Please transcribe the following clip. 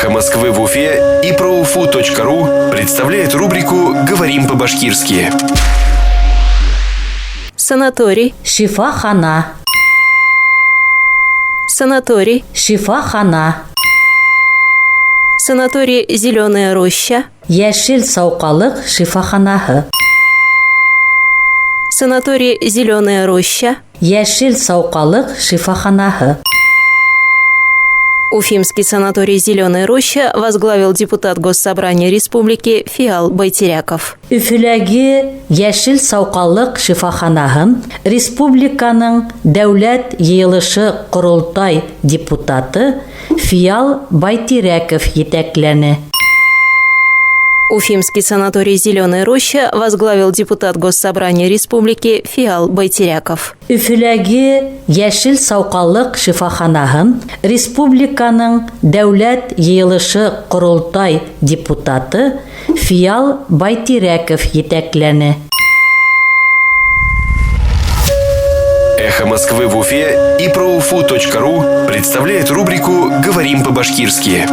Эхо Москвы в Уфе и ProUFU.ru представляет рубрику «Говорим по-башкирски». Санаторий, Шифахана, санаторий, шифахана, санаторий «Зеленая роща», яшел сауқалық шифаханаһы, санаторий «Зеленая роща», яшел сауқалық шифаханаһы, Уфимский санаторий «Зеленая роща» возглавил депутат Госсобрания Республики Фиал Байтиряков. Өфөләге яшел сауқалық шифаханаһын республиканың дәүләт йыелышы Ҡоролтай депутаты Фиал Байтиряков етәкләне. Уфимский санаторий «Зеленая роща» возглавил депутат Госсобрания Республики Фиал Байтиряков. Өфөләге яшел сауқалық шифаханаһын республиканың дәүләт йыелышы Ҡоролтай депутаты Фиал Байтиряков етәкләне. Эхо Москвы в Уфе и ProUFU.ru представляет рубрику «Говорим по-башкирски».